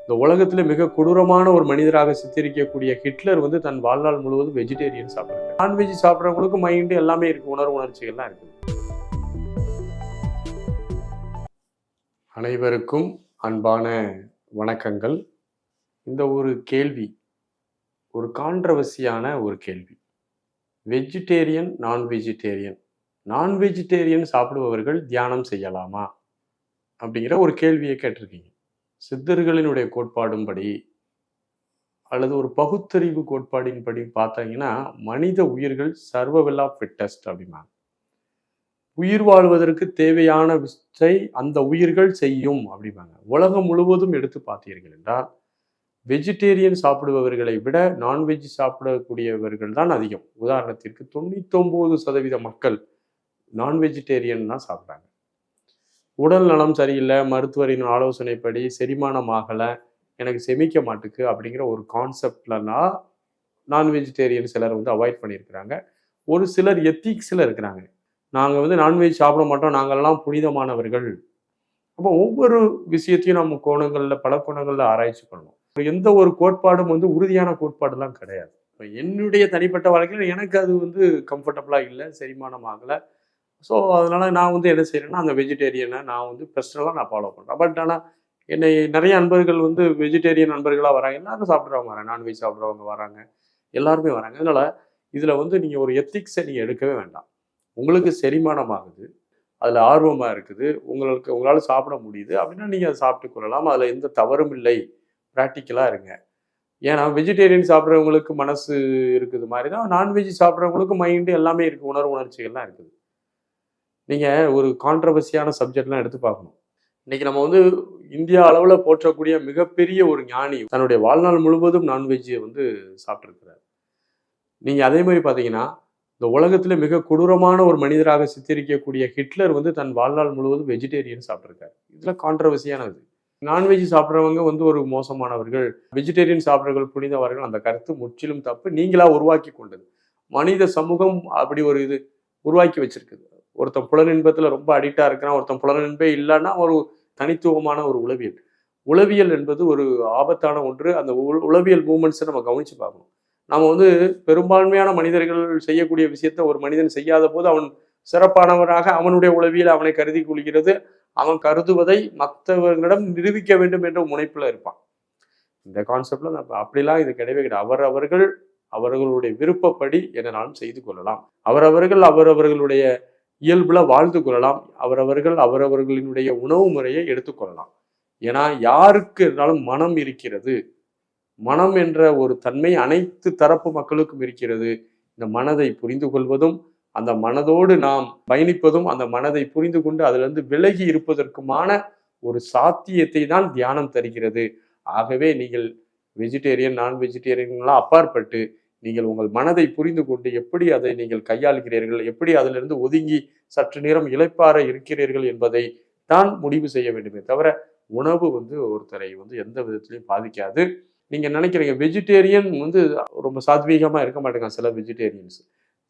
இந்த உலகத்திலே மிக கொடூரமான ஒரு மனிதராக சித்தரிக்கக்கூடிய ஹிட்லர் வந்து தன் வாழ்நாள் முழுவதும் வெஜிடேரியன் சாப்பிடுறாங்க. நான்வெஜ் சாப்பிட்றவங்களுக்கு மைண்டு எல்லாமே இருக்கு, உணர்ச்சிகள்லாம் இருக்குது. அனைவருக்கும் அன்பான வணக்கங்கள். இந்த ஒரு கேள்வி ஒரு கான்ட்ரவர்சியான ஒரு கேள்வி. வெஜிடேரியன் நான் வெஜிடேரியன் சாப்பிடுபவர்கள் தியானம் செய்யலாமா அப்படிங்கிற ஒரு கேள்வியை கேட்டிருக்கீங்க. சித்தர்களினுடைய கோட்பாடும்படி அல்லது ஒரு பகுத்தறிவு கோட்பாடின்படி பார்த்தீங்கன்னா, மனித உயிர்கள் சர்வைவல் ஆஃப் ஃபிட்டஸ்ட் அப்படிம்பாங்க. உயிர் வாழ்வதற்கு தேவையான விஷயத்தை அந்த உயிர்கள் செய்யும் அப்படிம்பாங்க. உலகம் முழுவதும் எடுத்து பார்த்தீர்கள் என்றால் வெஜிடேரியன் சாப்பிடுபவர்களை விட நான்வெஜ் சாப்பிடக்கூடியவர்கள் தான் அதிகம். உதாரணத்திற்கு 99% மக்கள் நான் வெஜிடேரியன் தான் சாப்பிட்றாங்க. உடல் நலம் சரியில்லை, மருத்துவரின் ஆலோசனைப்படி செரிமானம் ஆகலை, எனக்கு செமிக்க மாட்டுக்கு அப்படிங்கிற ஒரு கான்செப்ட்லலாம் நான் வெஜிடேரியன் சிலர் வந்து அவாய்ட் பண்ணியிருக்கிறாங்க. ஒரு சிலர் எத்திக்ஸில் இருக்கிறாங்க. நாங்கள் வந்து நான்வெஜ் சாப்பிட மாட்டோம், நாங்கள்லாம் புனிதமானவர்கள். அப்போ ஒவ்வொரு விஷயத்தையும் நம்ம கோணங்களில் பல கோணங்களில் ஆராய்ச்சி பண்ணணும். எந்த ஒரு கோட்பாடும் வந்து உறுதியான கோட்பாடுலாம் கிடையாது. இப்போ என்னுடைய தனிப்பட்ட வாழ்க்கையில் எனக்கு அது வந்து கம்ஃபர்டபுளாக இல்லை, செரிமானம் ஆகலை. ஸோ அதனால் நான் வந்து என்ன செய்கிறேன்னா, அந்த வெஜிடேரியனை நான் வந்து பர்சனலாக நான் ஃபாலோ பண்ணுறேன். பட் ஆனால் என்னை நிறைய நண்பர்கள் வந்து வெஜிடேரியன் நண்பர்களாக வராங்க. எல்லாரும் சாப்பிட்றவங்க வராங்க, நான்வெஜ் சாப்பிட்றவங்க வராங்க, எல்லாருமே வராங்க. அதனால் இதில் வந்து நீங்கள் ஒரு எத்திக்ஸை நீங்கள் எடுக்கவே வேண்டாம். உங்களுக்கு செரிமானம் ஆகுது, அதில் ஆர்வமாக இருக்குது, உங்களால் சாப்பிட முடியுது அப்படின்னா நீங்கள் அதை சாப்பிட்டு கொள்ளலாம். அதில் எந்த தவறும் இல்லை. ப்ராக்டிக்கலாக இருங்க. ஏன்னா வெஜிடேரியன் சாப்பிட்றவங்களுக்கு மனசு இருக்குது மாதிரி தான் நான்வெஜ் சாப்பிட்றவங்களுக்கு மைண்டு எல்லாமே இருக்குது, உணர்ச்சிகள்லாம் இருக்குது. நீங்கள் ஒரு கான்ட்ரவர்சியான சப்ஜெக்ட்லாம் எடுத்து பார்க்கணும். இன்னைக்கு நம்ம வந்து இந்தியா அளவில் போற்றக்கூடிய மிகப்பெரிய ஒரு ஞானி தன்னுடைய வாழ்நாள் முழுவதும் நான்வெஜ்ஜை வந்து சாப்பிட்ருக்கிறார். நீங்கள் அதே மாதிரி பார்த்தீங்கன்னா, இந்த உலகத்தில் மிக கொடூரமான ஒரு மனிதராக சித்தரிக்கக்கூடிய ஹிட்லர் வந்து தன் வாழ்நாள் முழுவதும் வெஜிடேரியன் சாப்பிட்ருக்காரு. இதில் கான்ட்ரவர்சியானது. நான்வெஜ் சாப்பிட்றவங்க வந்து ஒரு மோசமானவர்கள், வெஜிடேரியன் சாப்பிட்றவர்கள் புனிதவர்கள், அந்த கருத்து முற்றிலும் தப்பு. நீங்களா உருவாக்கி கொண்டது. மனித சமூகம் அப்படி ஒரு இது உருவாக்கி வச்சிருக்குது. ஒருத்தன் புலனின்பத்தில் ரொம்ப அடிக்டாக இருக்கிறான், ஒருத்தன் புலனின்பே இல்லைன்னா ஒரு தனித்துவமான ஒரு உளவியல். உளவியல் என்பது ஒரு ஆபத்தான ஒன்று. அந்த உளவியல் மூமெண்ட்ஸை நம்ம கவனித்து பார்க்கணும். நம்ம வந்து பெரும்பான்மையான மனிதர்கள் செய்யக்கூடிய விஷயத்த ஒரு மனிதன் செய்யாத போது அவன் சிறப்பானவராக அவனுடைய உளவியல் அவனை கருதி கொள்கிறது. அவன் கருதுவதை மற்றவர்களிடம் நிரூபிக்க வேண்டும் என்ற முனைப்பில் இருப்பான். இந்த கான்செப்ட்ல அப்படிலாம் இது கிடையவே கிடையாது. அவர்களுடைய விருப்பப்படி என்னாலும் செய்து கொள்ளலாம். அவரவர்களுடைய இயல்புல வாழ்ந்து கொள்ளலாம். அவரவர்களினுடைய உணவு முறையை எடுத்துக்கொள்ளலாம். ஏன்னா யாருக்கு இருந்தாலும் மனம் இருக்கிறது. மனம் என்ற ஒரு தன்மை அனைத்து தரப்பு மக்களுக்கும் இருக்கிறது. இந்த மனதை புரிந்து கொள்வதும், அந்த மனதோடு நாம் பயணிப்பதும், அந்த மனதை புரிந்து கொண்டு அதிலிருந்து விலகி இருப்பதற்குமான ஒரு சாத்தியத்தை தான் தியானம் தருகிறது. ஆகவே நீங்கள் வெஜிடேரியன் நான் வெஜிடேரியன்லாம் அப்பாற்பட்டு நீங்கள் உங்கள் மனதை புரிந்து கொண்டு எப்படி அதை நீங்கள் கையாளுகிறீர்கள், எப்படி அதிலிருந்து ஒதுங்கி சற்று நேரம் இளைப்பாற இருக்கிறீர்கள் என்பதை தான் முடிவு செய்ய வேண்டுமே தவிர உணவு வந்து ஒருத்தரை வந்து எந்த விதத்திலையும் பாதிக்காது. நீங்க நினைக்கிறீங்க வெஜிடேரியன் வந்து ரொம்ப சாத்வீகமா இருக்க மாட்டேங்க. சில வெஜிடேரியன்ஸ்,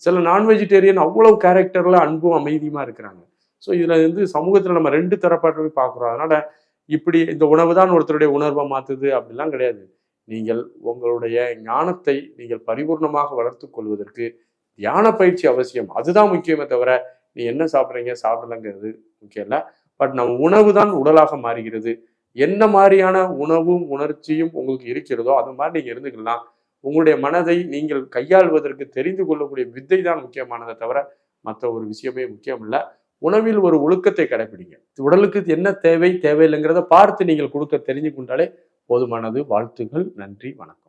சில நான் வெஜிடேரியன் அவ்வளவு கேரக்டர்ல அன்பும் அமைதியுமா இருக்கிறாங்க. ஸோ இதுல வந்து சமூகத்துல நம்ம ரெண்டு தரப்பாட்டவே பார்க்குறோம். அதனால இப்படி இந்த உணவு தான் ஒருத்தருடைய உணர்வை மாத்துது அப்படிலாம் கிடையாது. நீங்கள் உங்களுடைய ஞானத்தை நீங்கள் பரிபூர்ணமாக வளர்த்து கொள்வதற்கு தியான பயிற்சி அவசியம். அதுதான் முக்கியமே தவிர நீ என்ன சாப்பிட்றீங்க சாப்பிடலங்கிறது முக்கியம் இல்லை. பட் நம்ம உணவு தான் உடலாக மாறுகிறது. என்ன மாதிரியான உணவும் உணர்ச்சியும் உங்களுக்கு இருக்கிறதோ அது மாதிரி நீங்க இருந்துக்கலாம். உங்களுடைய மனதை நீங்கள் கையாள்வதற்கு தெரிந்து கொள்ளக்கூடிய வித்தை தான் முக்கியமானதை தவிர மற்ற ஒரு விஷயமே முக்கியம் இல்லை. உணவில் ஒரு ஒழுக்கத்தை கடைபிடிங்க. உடலுக்கு என்ன தேவையில்லைங்கிறத பார்த்து நீங்கள் கொடுக்க தெரிஞ்சு கொண்டாலே போதுமானது. வாழ்த்துக்கள். நன்றி, வணக்கம்.